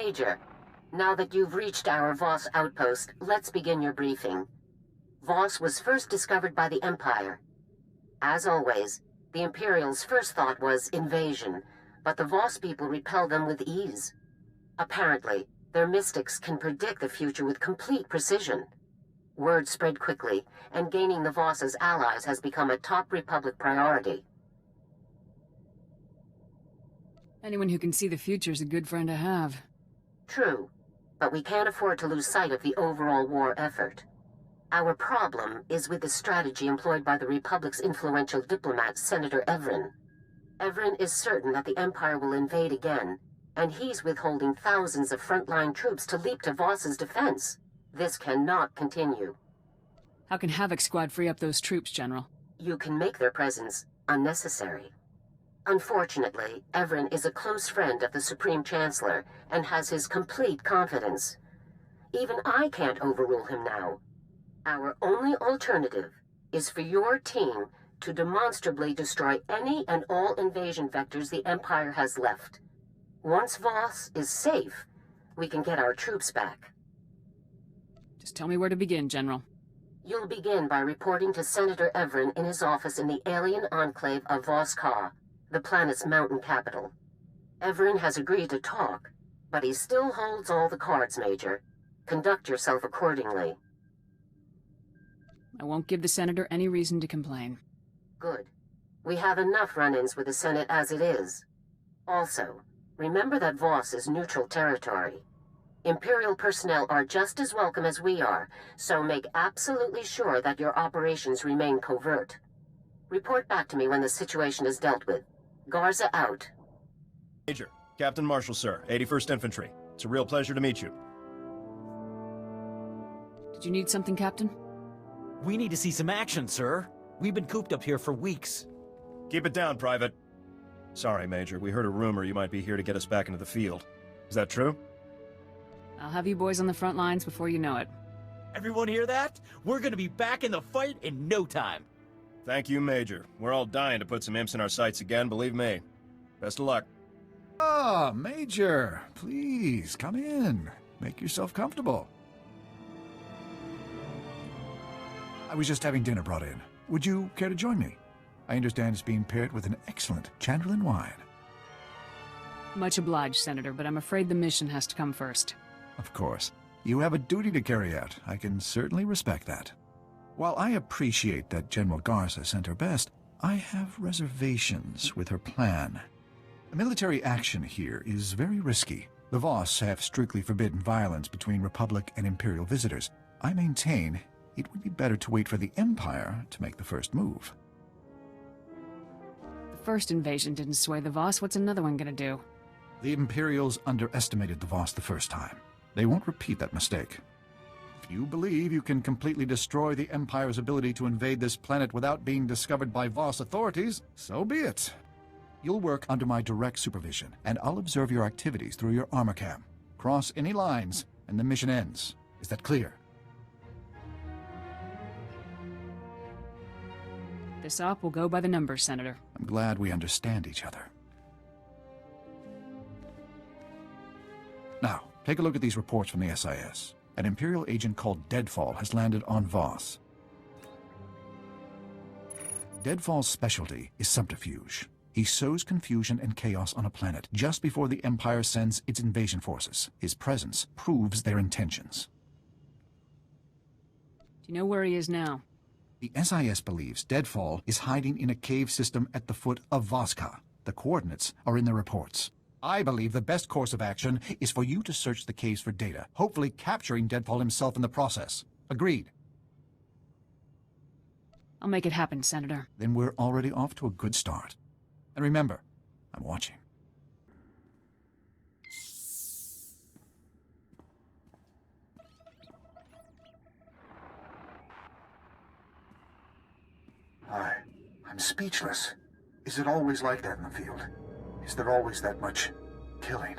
Major, now that you've reached our Voss outpost, let's begin your briefing. Voss was first discovered by the Empire. As always, the Imperials' first thought was invasion, but the Voss people repel them with ease. Apparently, their mystics can predict the future with complete precision. Word spread quickly, and gaining the Voss as allies has become a top Republic priority. Anyone who can see the future is a good friend to have. True, but we can't afford to lose sight of the overall war effort. Our problem is with the strategy employed by the Republic's influential diplomat, Senator Evren. Evren is certain that the Empire will invade again, and he's withholding thousands of frontline troops to leap to Voss's defense. This cannot continue. How can Havoc Squad free up those troops, General? You can make their presence unnecessary. Unfortunately, Evren is a close friend of the Supreme Chancellor and has his complete confidence. Even I can't overrule him now. Our only alternative is for your team to demonstrably destroy any and all invasion vectors the Empire has left. Once Voss is safe, we can get our troops back. Just tell me where to begin, General. You'll begin by reporting to Senator Evren in his office in the alien enclave of Voss-Ka, the planet's mountain capital. Evren has agreed to talk, but he still holds all the cards, Major. Conduct yourself accordingly. I won't give the Senator any reason to complain. Good. We have enough run-ins with the Senate as it is. Also, remember that Voss is neutral territory. Imperial personnel are just as welcome as we are, so make absolutely sure that your operations remain covert. Report back to me when the situation is dealt with. Garza out. Major, Captain Marshall, sir, 81st Infantry. It's a real pleasure to meet you. Did you need something, Captain? We need to see some action, sir. We've been cooped up here for weeks. Keep it down, Private. Sorry, Major, we heard a rumor you might be here to get us back into the field. Is that true? I'll have you boys on the front lines before you know it. Everyone hear that? We're gonna be back in the fight in no time. Thank you, Major. We're all dying to put some imps in our sights again, believe me. Best of luck. Ah, Major, please, come in. Make yourself comfortable. I was just having dinner brought in. Would you care to join me? I understand it's being paired with an excellent Chandlerland wine. Much obliged, Senator, but I'm afraid the mission has to come first. Of course. You have a duty to carry out. I can certainly respect that. While I appreciate that General Garza sent her best, I have reservations with her plan. Military action here is very risky. The Voss have strictly forbidden violence between Republic and Imperial visitors. I maintain it would be better to wait for the Empire to make the first move. The first invasion didn't sway the Voss. What's another one gonna do? The Imperials underestimated the Voss the first time. They won't repeat that mistake. If you believe you can completely destroy the Empire's ability to invade this planet without being discovered by Voss authorities, so be it. You'll work under my direct supervision, and I'll observe your activities through your armor cam. Cross any lines, and the mission ends. Is that clear? This op will go by the numbers, Senator. I'm glad we understand each other. Now, take a look at these reports from the SIS. An Imperial agent called Deadfall has landed on Voss. Deadfall's specialty is subterfuge. He sows confusion and chaos on a planet just before the Empire sends its invasion forces. His presence proves their intentions. Do you know where he is now? The SIS believes Deadfall is hiding in a cave system at the foot of Voss-Ka. The coordinates are in the reports. I believe the best course of action is for you to search the caves for data, hopefully capturing Deadfall himself in the process. Agreed? I'll make it happen, Senator. Then we're already off to a good start. And remember, I'm watching. I'm speechless. Is it always like that in the field? Is there always that much killing?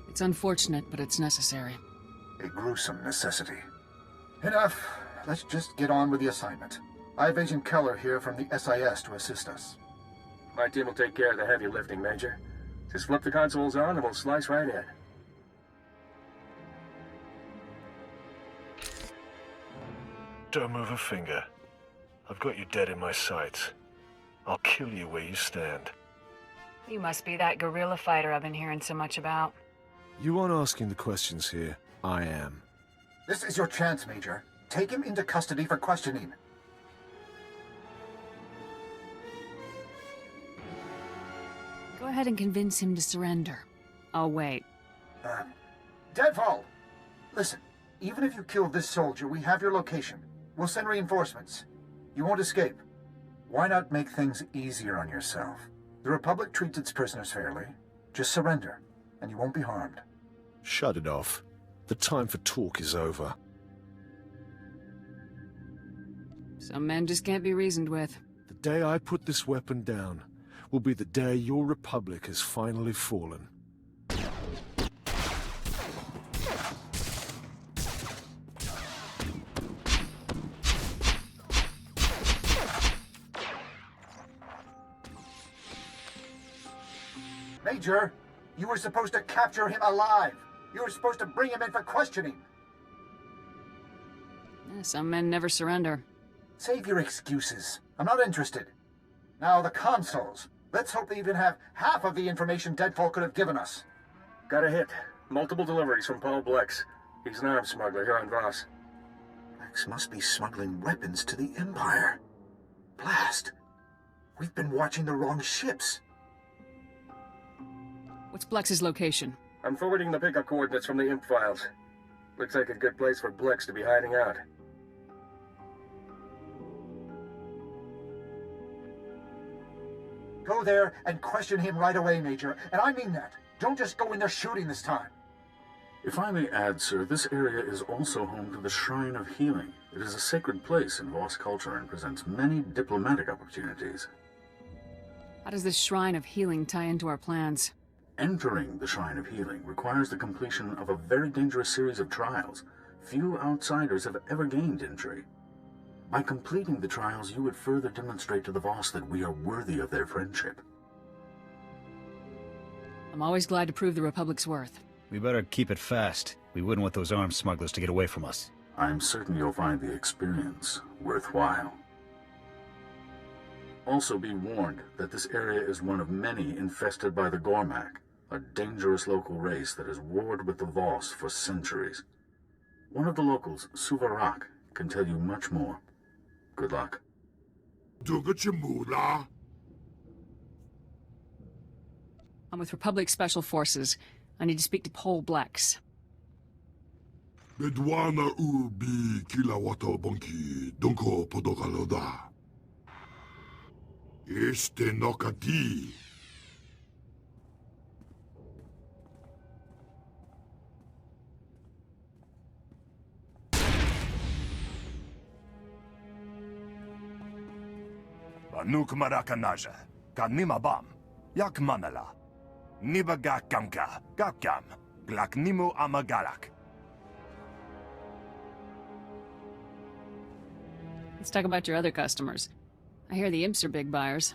It's unfortunate, but it's necessary. A gruesome necessity. Enough. Let's just get on with the assignment. I have Agent Keller here from the SIS to assist us. My team will take care of the heavy lifting, Major. Just flip the consoles on and we'll slice right in. Don't move a finger. I've got you dead in my sights. I'll kill you where you stand. You must be that guerrilla fighter I've been hearing so much about. You aren't asking the questions here. I am. This is your chance, Major. Take him into custody for questioning. Go ahead and convince him to surrender. I'll wait. Deadfall! Listen, even if you kill this soldier, we have your location. We'll send reinforcements. You won't escape. Why not make things easier on yourself? The Republic treats its prisoners fairly. Just surrender, and you won't be harmed. Shut it off. The time for talk is over. Some men just can't be reasoned with. The day I put this weapon down will be the day your Republic has finally fallen. Major, you were supposed to capture him alive. You were supposed to bring him in for questioning. Some men never surrender. Save your excuses. I'm not interested. Now, the consoles. Let's hope they even have half of the information Deadfall could have given us. Got a hit. Multiple deliveries from Paul Blex. He's an arms smuggler here on Voss. Blex must be smuggling weapons to the Empire. Blast! We've been watching the wrong ships. What's Blex's location? I'm forwarding the pickup coordinates from the imp files. Looks like a good place for Blex to be hiding out. Go there and question him right away, Major. And I mean that. Don't just go in there shooting this time. If I may add, sir, this area is also home to the Shrine of Healing. It is a sacred place in Voss culture and presents many diplomatic opportunities. How does this Shrine of Healing tie into our plans? Entering the Shrine of Healing requires the completion of a very dangerous series of trials. Few outsiders have ever gained entry. By completing the trials, you would further demonstrate to the Voss that we are worthy of their friendship. I'm always glad to prove the Republic's worth. We better keep it fast. We wouldn't want those armed smugglers to get away from us. I'm certain you'll find the experience worthwhile. Also be warned that this area is one of many infested by the Gormak, a dangerous local race that has warred with the Voss for centuries. One of the locals, Suvarak, can tell you much more. Good luck. I'm with Republic Special Forces. I need to speak to Paul Blex. Bedwana ubi kilawato bonki donko podokaloda. Este nokati. Banuk marakanaja, kanimabam, yak manala. Nibaga kamka, gakam, glaknimu amagalak. Let's talk about your other customers. I hear the imps are big buyers.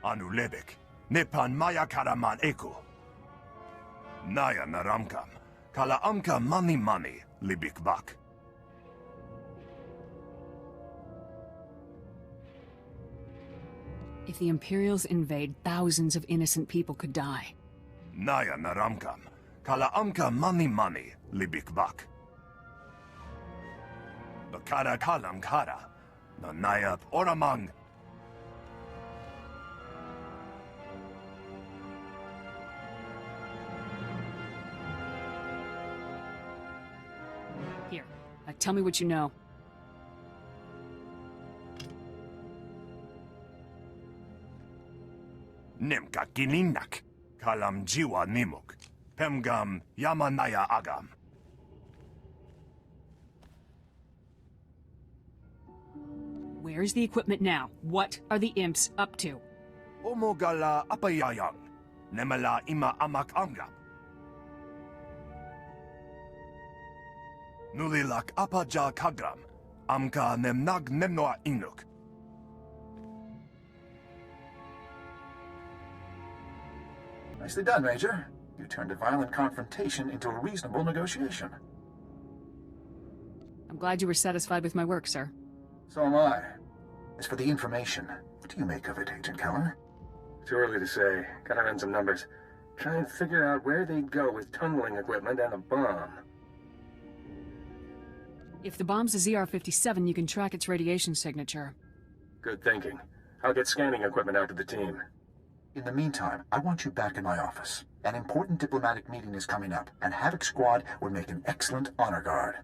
Anu lebek, nepan maya karaman eku. Naya naramkam, kala amka mani libik bak. If the Imperials invade, thousands of innocent people could die. Naya naramkam, kala amka mani libik bak. Bakara kalam kara, na nayap oramang. Here, tell me what you know. Nimka kininak, kalam jiwa nimuk, pemgam yamanaya agam. Where's the equipment now? What are the imps up to? Omogala apayayang, nemala ima amak angam. Nulilak apaja kagram, amka nemnag nemnoa inuk. Nicely done, Major. You turned a violent confrontation into a reasonable negotiation. I'm glad you were satisfied with my work, sir. So am I. As for the information, what do you make of it, Agent Keller? Too early to say. Gotta run some numbers. Try and figure out where they'd go with tunneling equipment and a bomb. If the bomb's a ZR-57, you can track its radiation signature. Good thinking. I'll get scanning equipment out to the team. In the meantime, I want you back in my office. An important diplomatic meeting is coming up, and Havoc Squad would make an excellent honor guard.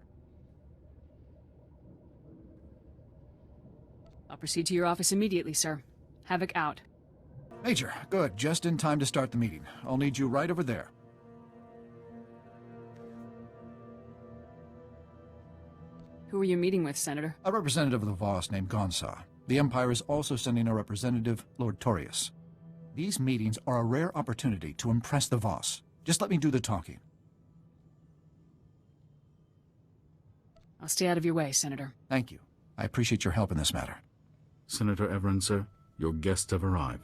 I'll proceed to your office immediately, sir. Havoc out. Major, good. Just in time to start the meeting. I'll need you right over there. Who are you meeting with, Senator? A representative of the Voss named Gonsa. The Empire is also sending a representative, Lord Torius. These meetings are a rare opportunity to impress the Voss. Just let me do the talking. I'll stay out of your way, Senator. Thank you. I appreciate your help in this matter. Senator Everin, sir, your guests have arrived.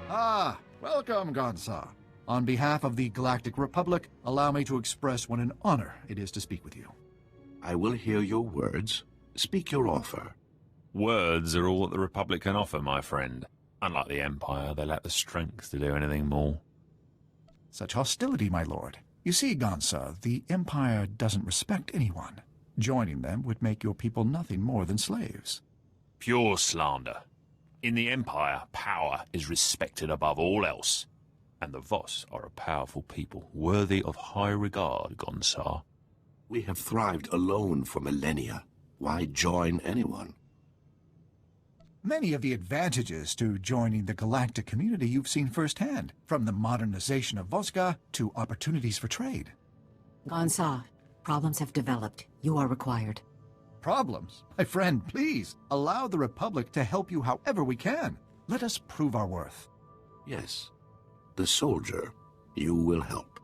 Ah, welcome, Gonsa. On behalf of the Galactic Republic, allow me to express what an honor it is to speak with you. I will hear your words. Speak your offer. Words are all that the Republic can offer, my friend. Unlike the Empire, they lack the strength to do anything more. Such hostility, my lord. You see, Gonsa, the Empire doesn't respect anyone. Joining them would make your people nothing more than slaves. Pure slander. In the Empire, power is respected above all else. And the Voss are a powerful people, worthy of high regard, Gonsar. We have thrived alone for millennia. Why join anyone? Many of the advantages to joining the galactic community you've seen firsthand, from the modernization of Voska to opportunities for trade. Gonsa, problems have developed. You are required. Problems? My friend, please, allow the Republic to help you however we can. Let us prove our worth. Yes. The soldier, you will help.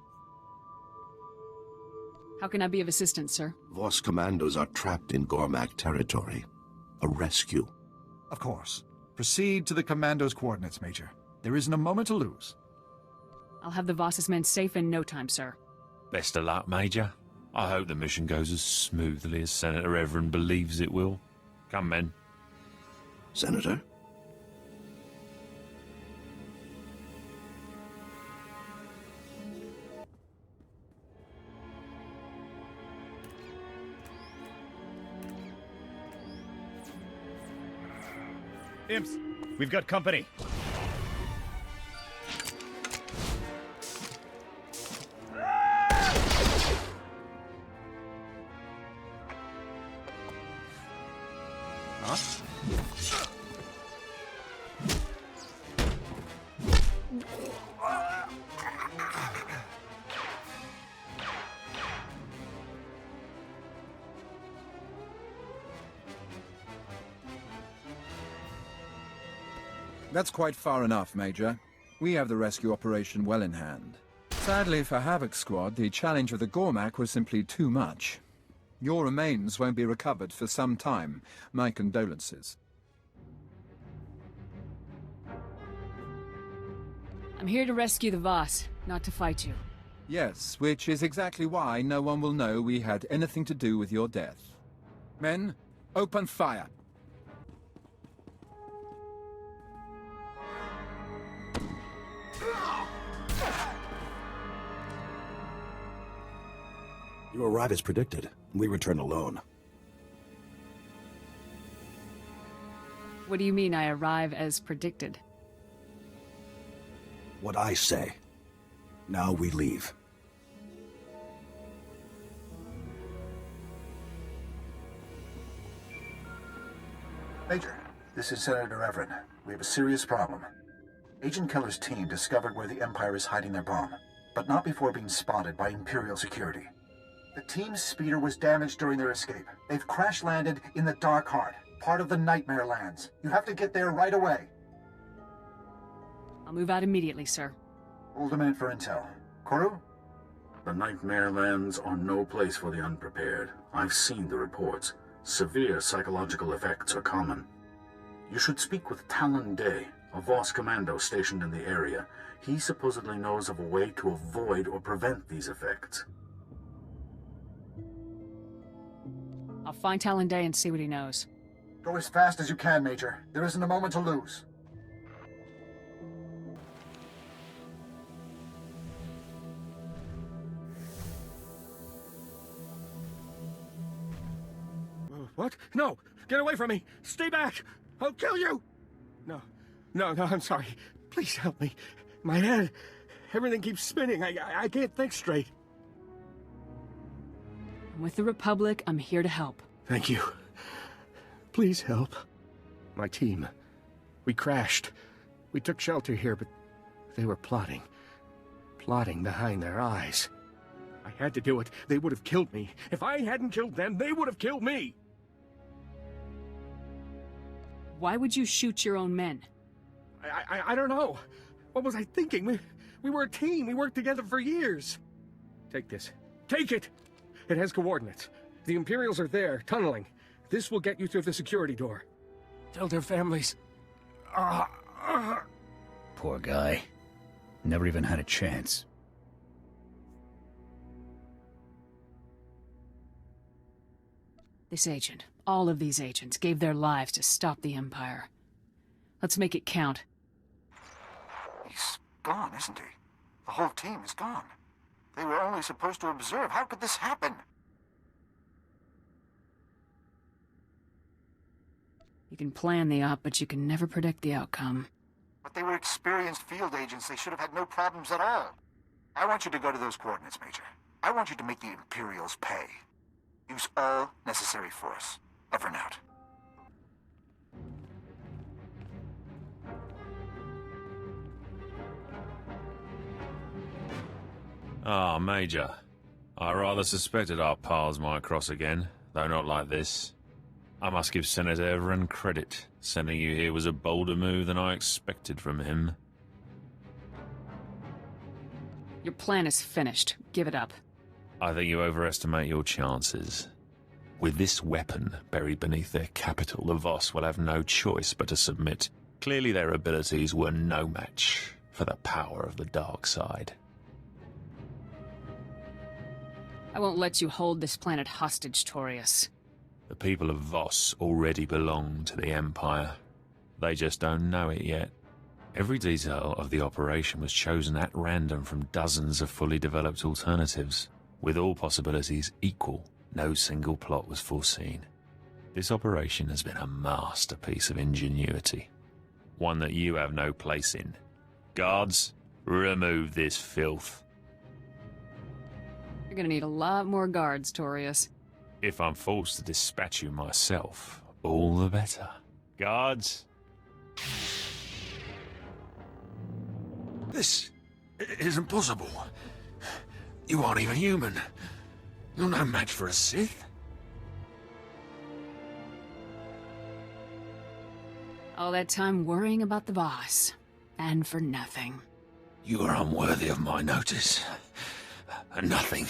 How can I be of assistance, sir? Voss commandos are trapped in Gormak territory. A rescue. Of course. Proceed to the commando's coordinates, Major. There isn't a moment to lose. I'll have the Voss's men safe in no time, sir. Best of luck, Major. I hope the mission goes as smoothly as Senator Everin believes it will. Come, men. Senator? Imps, we've got company. Huh? That's quite far enough, Major. We have the rescue operation well in hand. Sadly for Havoc Squad, the challenge of the Gormak was simply too much. Your remains won't be recovered for some time. My condolences. I'm here to rescue the Voss, not to fight you. Yes, which is exactly why no one will know we had anything to do with your death. Men, open fire! You arrive as predicted. We return alone. What do you mean I arrive as predicted? What I say. Now we leave. Major, this is Senator Everin. We have a serious problem. Agent Keller's team discovered where the Empire is hiding their bomb, but not before being spotted by Imperial security. The team's speeder was damaged during their escape. They've crash-landed in the Dark Heart, part of the Nightmare Lands. You have to get there right away. I'll move out immediately, sir. Hold a minute for intel. Koru? The Nightmare Lands are no place for the unprepared. I've seen the reports. Severe psychological effects are common. You should speak with Talon Day, a Voss commando stationed in the area. He supposedly knows of a way to avoid or prevent these effects. I'll find Talon Day and see what he knows. Go as fast as you can, Major. There isn't a moment to lose. What? No! Get away from me! Stay back! I'll kill you! No, I'm sorry. Please help me. My head, everything keeps spinning. I can't think straight. I'm with the Republic. I'm here to help. Thank you. Please help. My team. We crashed. We took shelter here, but they were plotting. Plotting behind their eyes. I had to do it. They would have killed me. If I hadn't killed them, they would have killed me! Why would you shoot your own men? I don't know. What was I thinking? We were a team. We worked together for years. Take this. Take it! It has coordinates. The Imperials are there, tunneling. This will get you through the security door. Tell their families. Poor guy. Never even had a chance. This agent, all of these agents, gave their lives to stop the Empire. Let's make it count. He's gone, isn't he? The whole team is gone. They were only supposed to observe. How could this happen? You can plan the op, but you can never predict the outcome. But they were experienced field agents. They should have had no problems at all. I want you to go to those coordinates, Major. I want you to make the Imperials pay. Use all necessary force. Over and out. Ah, Major. I rather suspected our paths might cross again, though not like this. I must give Senator Everin credit. Sending you here was a bolder move than I expected from him. Your plan is finished. Give it up. I think you overestimate your chances. With this weapon buried beneath their capital, the Voss will have no choice but to submit. Clearly their abilities were no match for the power of the dark side. I won't let you hold this planet hostage, Torius. The people of Voss already belong to the Empire. They just don't know it yet. Every detail of the operation was chosen at random from dozens of fully developed alternatives. With all possibilities equal, no single plot was foreseen. This operation has been a masterpiece of ingenuity. One that you have no place in. Guards, remove this filth. You're gonna need a lot more guards, Torius. If I'm forced to dispatch you myself, all the better. Guards? This is impossible. You aren't even human. You're no match for a Sith. All that time worrying about the Voss. And for nothing. You are unworthy of my notice. Nothing.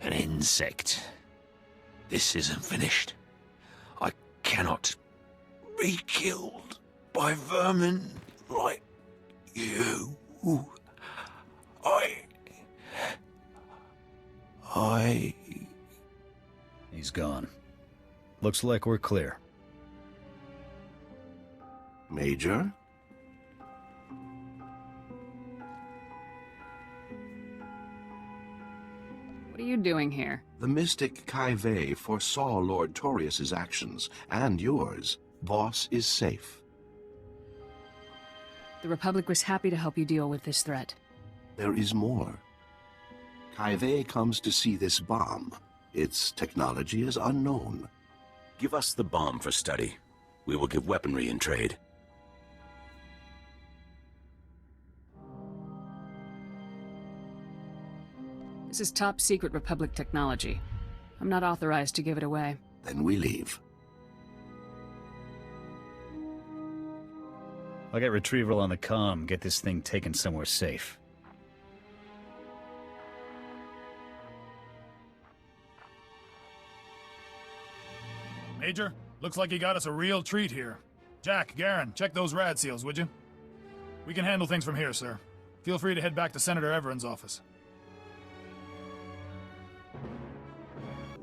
An insect. This isn't finished. I cannot be killed by vermin like you. He's gone. Looks like we're clear. Major? What are you doing here? The mystic Kaive foresaw Lord Torius's actions, and yours. Voss is safe. The Republic was happy to help you deal with this threat. There is more. Kaive comes to see this bomb. Its technology is unknown. Give us the bomb for study. We will give weaponry in trade. This is top secret Republic technology. I'm not authorized to give it away. Then we leave. I'll get retrieval on the comm, get this thing taken somewhere safe. Major, looks like you got us a real treat here. Jack, Garen, check those rad seals, would you? We can handle things from here, sir. Feel free to head back to Senator Everett's office.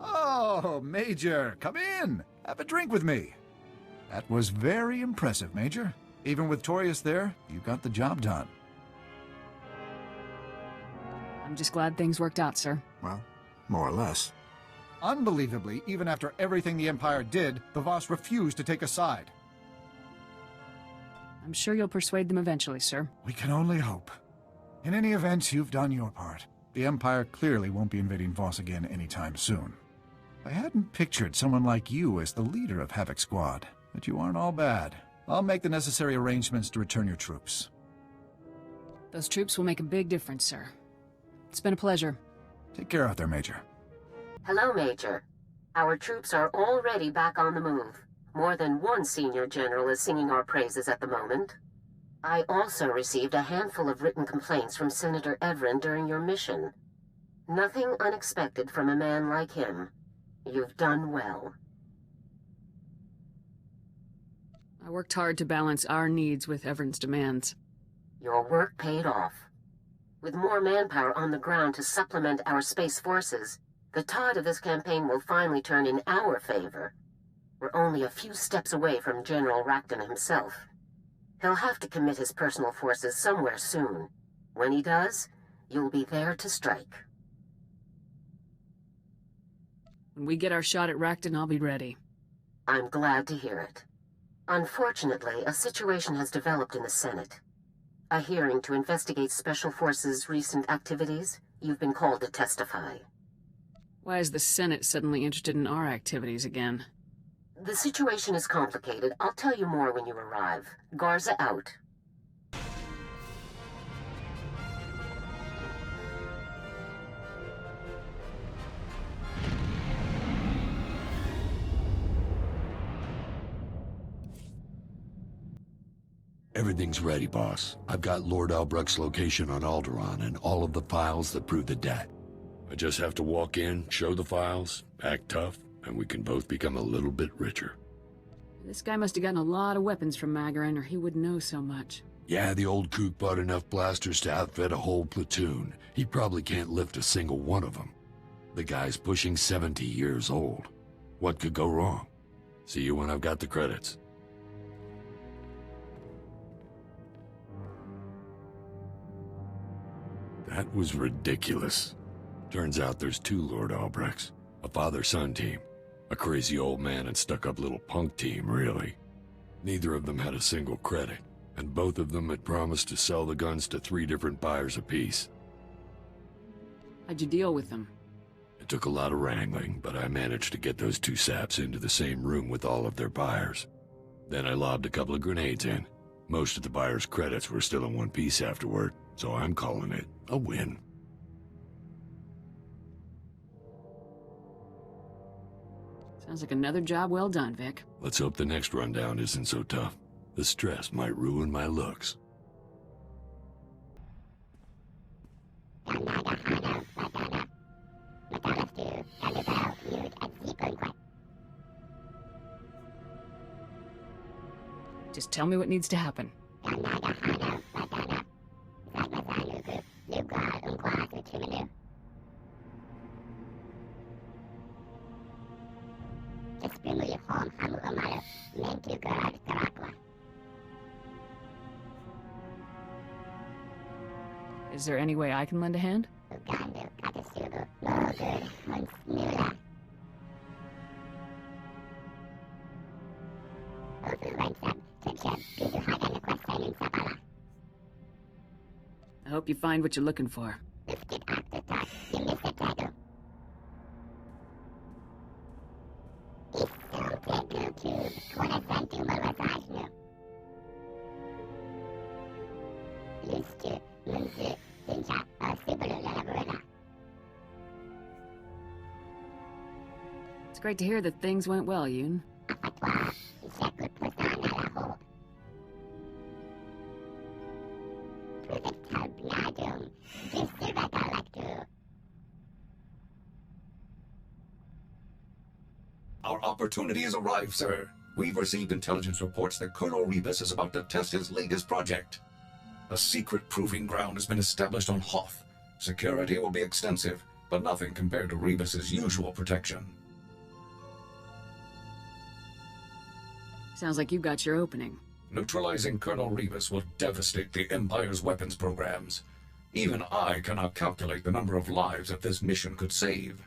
Oh, Major, come in. Have a drink with me. That was very impressive, Major. Even with Torius there, you got the job done. I'm just glad things worked out, sir. Well, more or less. Unbelievably, even after everything the Empire did, the Voss refused to take a side. I'm sure you'll persuade them eventually, sir. We can only hope. In any event, you've done your part. The Empire clearly won't be invading Voss again anytime soon. I hadn't pictured someone like you as the leader of Havoc Squad, but you aren't all bad. I'll make the necessary arrangements to return your troops. Those troops will make a big difference, sir. It's been a pleasure. Take care out there, Major. Hello, Major. Our troops are already back on the move. More than one senior general is singing our praises at the moment. I also received a handful of written complaints from Senator Everett during your mission. Nothing unexpected from a man like him. You've done well. I worked hard to balance our needs with Everett's demands. Your work paid off. With more manpower on the ground to supplement our space forces, the tide of this campaign will finally turn in our favor. We're only a few steps away from General Racton himself. He'll have to commit his personal forces somewhere soon. When he does, you'll be there to strike. When we get our shot at Racton, I'll be ready. I'm glad to hear it. Unfortunately, a situation has developed in the Senate. A hearing to investigate Special Forces' recent activities. You've been called to testify. Why is the Senate suddenly interested in our activities again? The situation is complicated. I'll tell you more when you arrive. Garza out. Everything's ready, boss. I've got Lord Albrecht's location on Alderaan and all of the files that prove the debt. I just have to walk in, show the files, act tough, and we can both become a little bit richer. This guy must have gotten a lot of weapons from Magarin, or he wouldn't know so much. Yeah, the old kook bought enough blasters to outfit a whole platoon. He probably can't lift a single one of them. The guy's pushing 70 years old. What could go wrong? See you when I've got the credits. That was ridiculous. Turns out there's two Lord Albrechts. A father-son team. A crazy old man and stuck-up little punk team, really. Neither of them had a single credit, and both of them had promised to sell the guns to 3 different buyers apiece. How'd you deal with them? It took a lot of wrangling, but I managed to get those 2 saps into the same room with all of their buyers. Then I lobbed a couple of grenades in. Most of the buyers' credits were still in one piece afterward, so I'm calling it a win. Sounds like another job well done, Vic. Let's hope the next rundown isn't so tough. The stress might ruin my looks. Just tell me what needs to happen. Is there any way I can lend a hand? I hope you find what you're looking for. It's great to hear that things went well, Yoon. Our opportunity has arrived, sir. We've received intelligence reports that Colonel Rebus is about to test his latest project. A secret proving ground has been established on Hoth. Security will be extensive, but nothing compared to Rebus's usual protection. Sounds like you got your opening. Neutralizing Colonel Rebus will devastate the Empire's weapons programs. Even I cannot calculate the number of lives that this mission could save.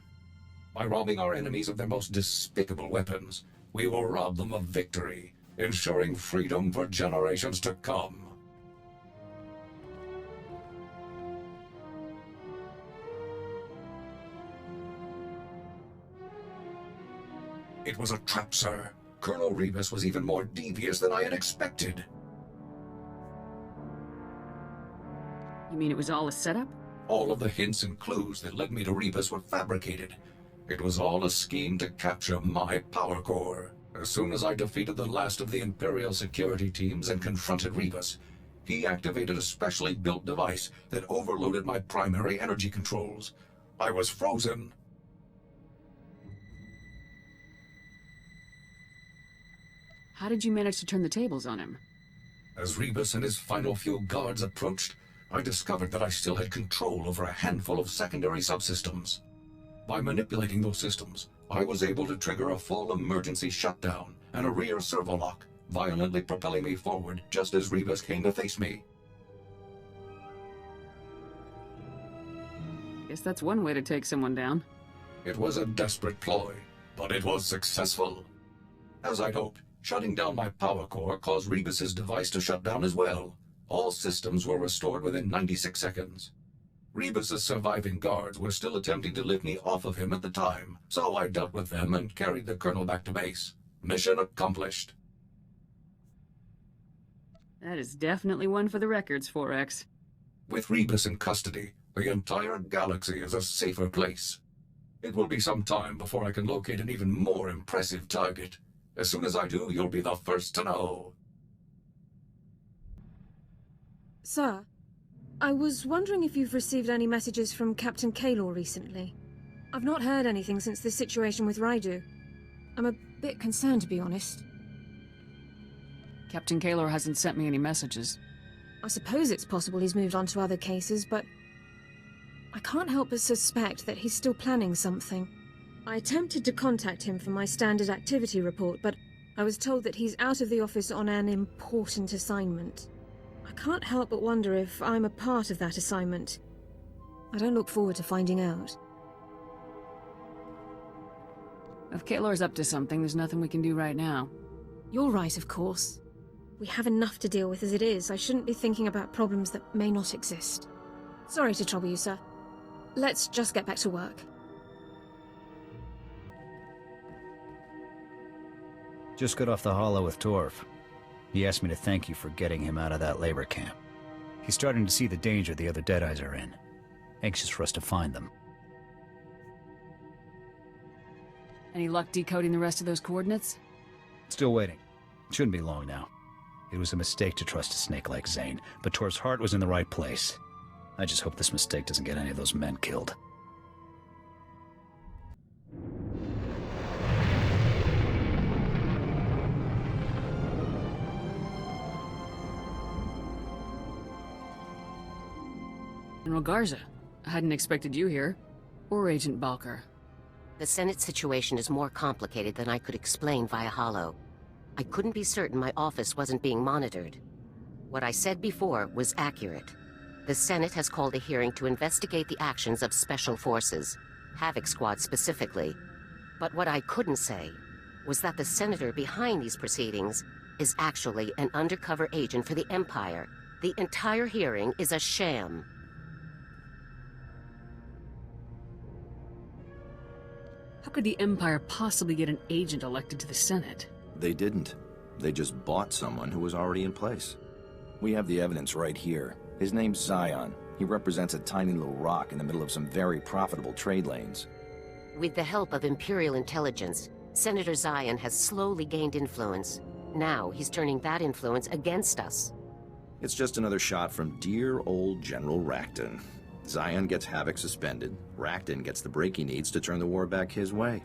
By robbing our enemies of their most despicable weapons, we will rob them of victory, ensuring freedom for generations to come. It was a trap, sir. Colonel Rebus was even more devious than I had expected. You mean it was all a setup? All of the hints and clues that led me to Rebus were fabricated. It was all a scheme to capture my power core. As soon as I defeated the last of the Imperial security teams and confronted Rebus, he activated a specially built device that overloaded my primary energy controls. I was frozen. How did you manage to turn the tables on him? As Rebus and his final few guards approached, I discovered that I still had control over a handful of secondary subsystems. By manipulating those systems, I was able to trigger a full emergency shutdown and a rear servo-lock, violently propelling me forward just as Rebus came to face me. Guess that's one way to take someone down. It was a desperate ploy, but it was successful. As I'd hoped, shutting down my power core caused Rebus's device to shut down as well. All systems were restored within 96 seconds. Rebus's surviving guards were still attempting to lift me off of him at the time, so I dealt with them and carried the colonel back to base. Mission accomplished. That is definitely one for the records, 4X. With Rebus in custody, the entire galaxy is a safer place. It will be some time before I can locate an even more impressive target. As soon as I do, you'll be the first to know. Sir, I was wondering if you've received any messages from Captain Kaylor recently. I've not heard anything since the situation with Raidu. I'm a bit concerned, to be honest. Captain Kaylor hasn't sent me any messages. I suppose it's possible he's moved on to other cases, but I can't help but suspect that he's still planning something. I attempted to contact him for my standard activity report, but I was told that he's out of the office on an important assignment. I can't help but wonder if I'm a part of that assignment. I don't look forward to finding out. If Kaylor's up to something, there's nothing we can do right now. You're right, of course. We have enough to deal with as it is. I shouldn't be thinking about problems that may not exist. Sorry to trouble you, sir. Let's just get back to work. Just got off the holo with Torv. He asked me to thank you for getting him out of that labor camp. He's starting to see the danger the other Deadeyes are in. Anxious for us to find them. Any luck decoding the rest of those coordinates? Still waiting. Shouldn't be long now. It was a mistake to trust a snake like Zane, but Torv's heart was in the right place. I just hope this mistake doesn't get any of those men killed. General Garza, I hadn't expected you here. Or Agent Balker. The Senate situation is more complicated than I could explain via holo. I couldn't be certain my office wasn't being monitored. What I said before was accurate. The Senate has called a hearing to investigate the actions of Special Forces, Havoc Squad specifically. But what I couldn't say was that the senator behind these proceedings is actually an undercover agent for the Empire. The entire hearing is a sham. How could the Empire possibly get an agent elected to the Senate? They didn't. They just bought someone who was already in place. We have the evidence right here. His name's Zion. He represents a tiny little rock in the middle of some very profitable trade lanes. With the help of Imperial intelligence, Senator Zion has slowly gained influence. Now he's turning that influence against us. It's just another shot from dear old General Racton. Zion gets Havoc suspended. Racton gets the break he needs to turn the war back his way.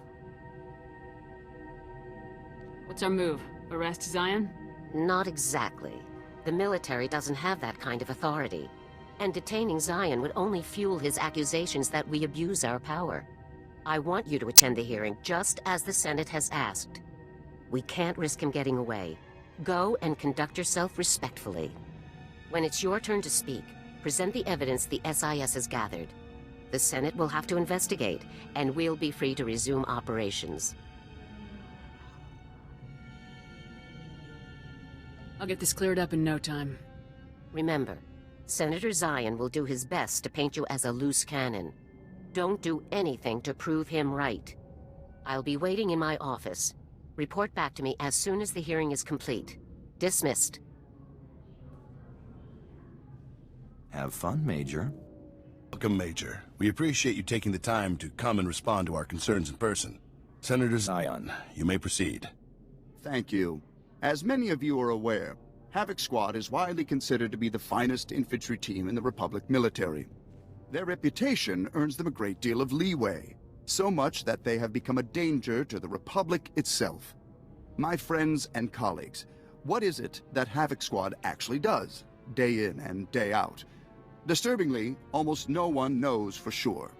What's our move? Arrest Zion? Not exactly. The military doesn't have that kind of authority. And detaining Zion would only fuel his accusations that we abuse our power. I want you to attend the hearing just as the Senate has asked. We can't risk him getting away. Go and conduct yourself respectfully. When it's your turn to speak, present the evidence the SIS has gathered. The Senate will have to investigate, and we'll be free to resume operations. I'll get this cleared up in no time. Remember, Senator Zion will do his best to paint you as a loose cannon. Don't do anything to prove him right. I'll be waiting in my office. Report back to me as soon as the hearing is complete. Dismissed. Have fun, Major. Welcome, Major. We appreciate you taking the time to come and respond to our concerns in person. Senator Zion, you may proceed. Thank you. As many of you are aware, Havoc Squad is widely considered to be the finest infantry team in the Republic military. Their reputation earns them a great deal of leeway, so much that they have become a danger to the Republic itself. My friends and colleagues, what is it that Havoc Squad actually does, day in and day out? Disturbingly, almost no one knows for sure.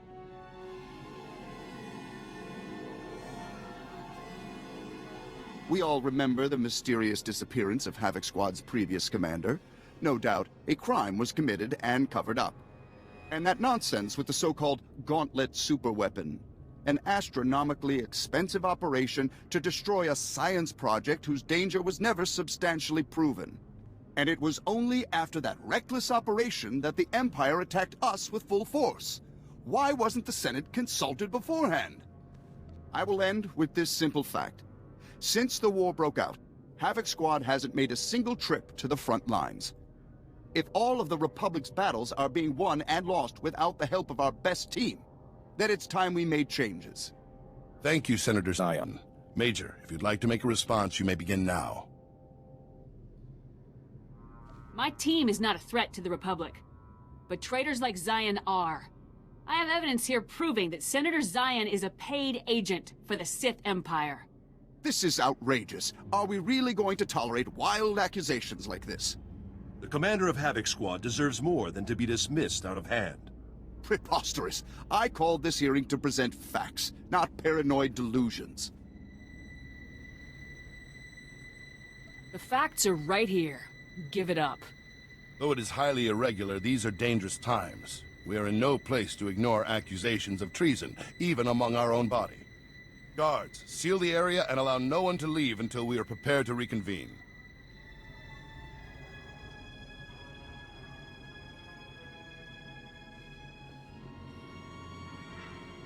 We all remember the mysterious disappearance of Havoc Squad's previous commander. No doubt, a crime was committed and covered up. And that nonsense with the so-called Gauntlet superweapon. An astronomically expensive operation to destroy a science project whose danger was never substantially proven. And it was only after that reckless operation that the Empire attacked us with full force. Why wasn't the Senate consulted beforehand? I will end with this simple fact. Since the war broke out, Havoc Squad hasn't made a single trip to the front lines. If all of the Republic's battles are being won and lost without the help of our best team, then it's time we made changes. Thank you, Senator Zion. Major, if you'd like to make a response, you may begin now. My team is not a threat to the Republic, but traitors like Zion are. I have evidence here proving that Senator Zion is a paid agent for the Sith Empire. This is outrageous. Are we really going to tolerate wild accusations like this? The commander of Havoc Squad deserves more than to be dismissed out of hand. Preposterous. I called this hearing to present facts, not paranoid delusions. The facts are right here. Give it up. Though it is highly irregular, these are dangerous times. We are in no place to ignore accusations of treason, even among our own body. Guards, seal the area and allow no one to leave until we are prepared to reconvene.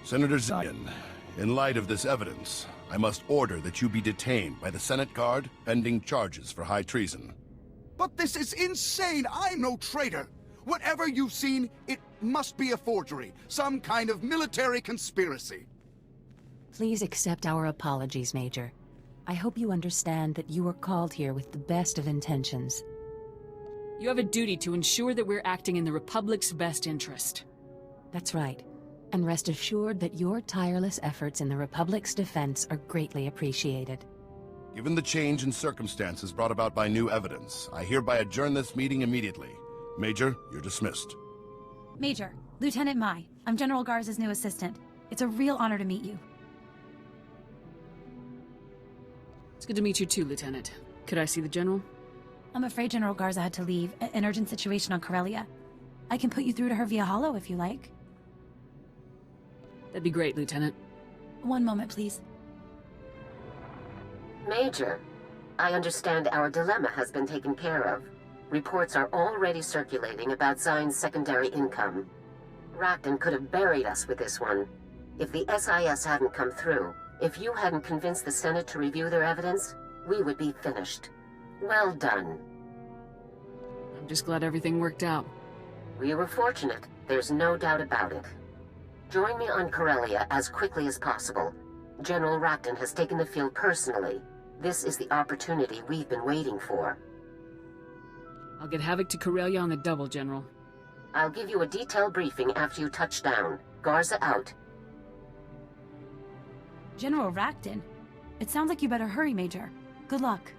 Senator Zion, in light of this evidence, I must order that you be detained by the Senate Guard pending charges for high treason. But this is insane! I'm no traitor! Whatever you've seen, it must be a forgery, some kind of military conspiracy. Please accept our apologies, Major. I hope you understand that you were called here with the best of intentions. You have a duty to ensure that we're acting in the Republic's best interest. That's right. And rest assured that your tireless efforts in the Republic's defense are greatly appreciated. Given the change in circumstances brought about by new evidence, I hereby adjourn this meeting immediately. Major, you're dismissed. Major, Lieutenant Mai. I'm General Garza's new assistant. It's a real honor to meet you. It's good to meet you too, Lieutenant. Could I see the General? I'm afraid General Garza had to leave. An urgent situation on Corellia. I can put you through to her via holo if you like. That'd be great, Lieutenant. One moment, please. Major, I understand our dilemma has been taken care of. Reports are already circulating about Zion's secondary income. Racton could have buried us with this one. If the SIS hadn't come through, if you hadn't convinced the Senate to review their evidence, we would be finished. Well done. I'm just glad everything worked out. We were fortunate, there's no doubt about it. Join me on Corellia as quickly as possible. General Racton has taken the field personally. This is the opportunity we've been waiting for. I'll get Havoc to Corellia on the double, General. I'll give you a detailed briefing after you touch down. Garza out. General Racton? It sounds like you better hurry, Major. Good luck.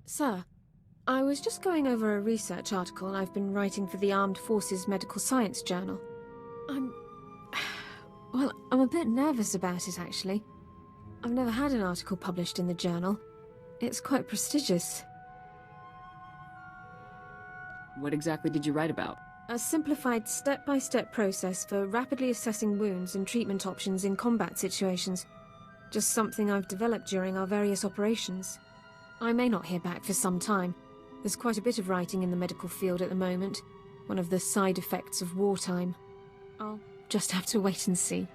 Sir, I was just going over a research article I've been writing for the Armed Forces Medical Science Journal. Well, I'm a bit nervous about it, actually. I've never had an article published in the journal. It's quite prestigious. What exactly did you write about? A simplified step-by-step process for rapidly assessing wounds and treatment options in combat situations. Just something I've developed during our various operations. I may not hear back for some time. There's quite a bit of writing in the medical field at the moment. One of the side effects of wartime. I'll just have to wait and see.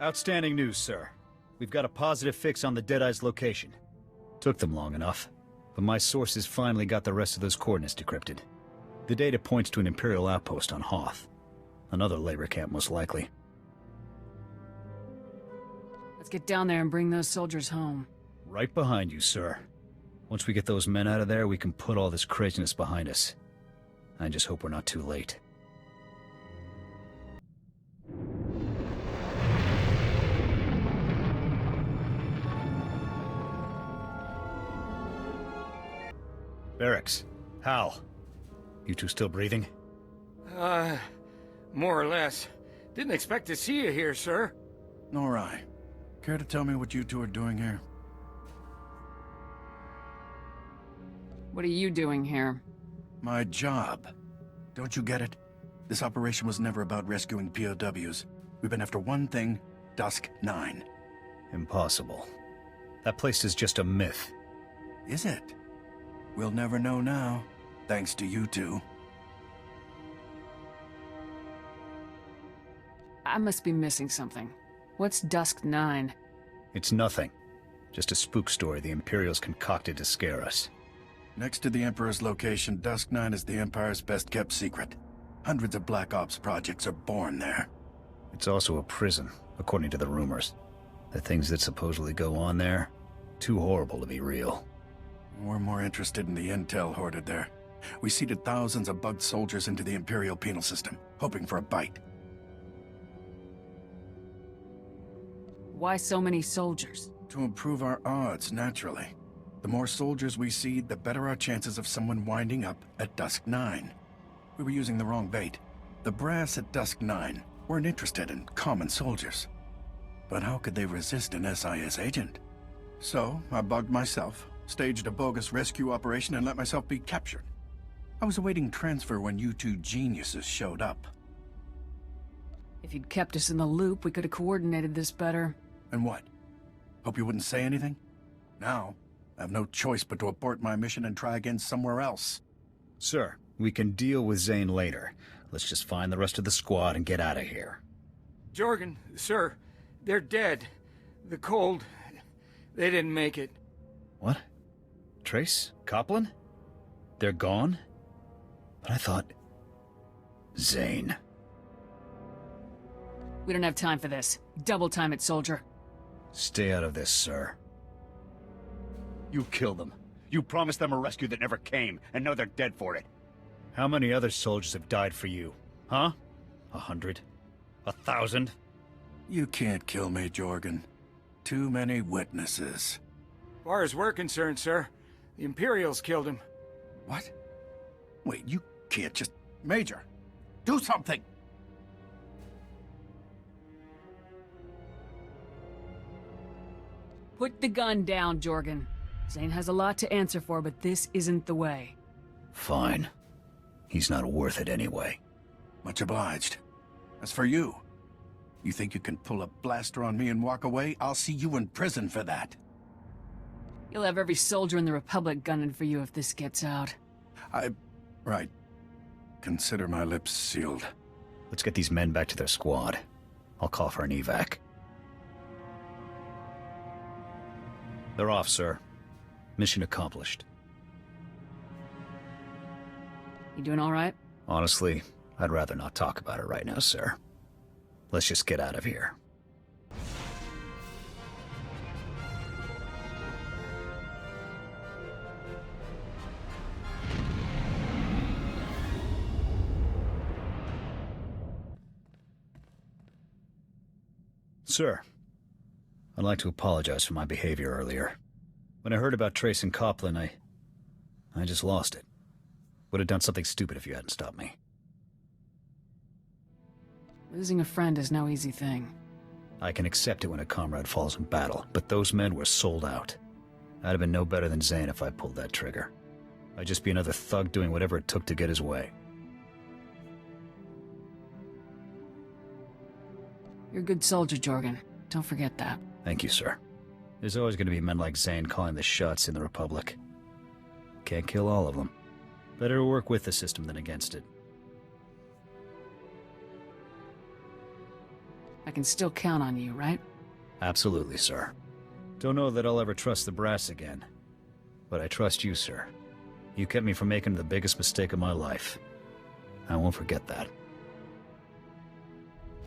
Outstanding news, sir. We've got a positive fix on the Deadeye's location. Took them long enough, but my sources finally got the rest of those coordinates decrypted. The data points to an Imperial outpost on Hoth. Another labor camp, most likely. Let's get down there and bring those soldiers home. Right behind you, sir. Once we get those men out of there, we can put all this craziness behind us. I just hope we're not too late. Barracks. Hal. You two still breathing? More or less. Didn't expect to see you here, sir. Nor I. Care to tell me what you two are doing here? What are you doing here? My job. Don't you get it? This operation was never about rescuing POWs. We've been after one thing, Dusk 9. Impossible. That place is just a myth. Is it? We'll never know now, thanks to you two. I must be missing something. What's Dusk 9? It's nothing. Just a spook story the Imperials concocted to scare us. Next to the Emperor's location, Dusk 9 is the Empire's best-kept secret. Hundreds of Black Ops projects are born there. It's also a prison, according to the rumors. The things that supposedly go on there, too horrible to be real. We're more interested in the intel hoarded there. We seeded thousands of bugged soldiers into the Imperial penal system, hoping for a bite. Why so many soldiers? To improve our odds, naturally. The more soldiers we seed, the better our chances of someone winding up at Dusk 9. We were using the wrong bait. The brass at Dusk 9 weren't interested in common soldiers. But how could they resist an SIS agent? So, I bugged myself, staged a bogus rescue operation, and let myself be captured. I was awaiting transfer when you two geniuses showed up. If you'd kept us in the loop, we could have coordinated this better. And what? Hope you wouldn't say anything? Now, I have no choice but to abort my mission and try again somewhere else. Sir, we can deal with Zane later. Let's just find the rest of the squad and get out of here. Jorgen, sir, they're dead. The cold, they didn't make it. What? Trace? Copland? They're gone? But I thought... Zane. We don't have time for this. Double time it, soldier. Stay out of this, sir. You killed them. You promised them a rescue that never came, and now they're dead for it. How many other soldiers have died for you? Huh? 100? 1,000? You can't kill me, Jorgen. Too many witnesses. Far as we're concerned, sir, the Imperials killed him. What? Wait, you can't just... Major, do something! Put the gun down, Jorgen. Zane has a lot to answer for, but this isn't the way. Fine. He's not worth it anyway. Much obliged. As for you, you think you can pull a blaster on me and walk away? I'll see you in prison for that. You'll have every soldier in the Republic gunning for you if this gets out. Right. Consider my lips sealed. Let's get these men back to their squad. I'll call for an evac. They're off, sir. Mission accomplished. You doing all right? Honestly, I'd rather not talk about it right now, sir. Let's just get out of here. Sir, I'd like to apologize for my behavior earlier. When I heard about Trace and Copland, I just lost it. Would have done something stupid if you hadn't stopped me. Losing a friend is no easy thing. I can accept it when a comrade falls in battle, but those men were sold out. I'd have been no better than Zane if I pulled that trigger. I'd just be another thug doing whatever it took to get his way. You're a good soldier, Jorgen. Don't forget that. Thank you, sir. There's always going to be men like Zane calling the shots in the Republic. Can't kill all of them. Better to work with the system than against it. I can still count on you, right? Absolutely, sir. Don't know that I'll ever trust the brass again. But I trust you, sir. You kept me from making the biggest mistake of my life. I won't forget that.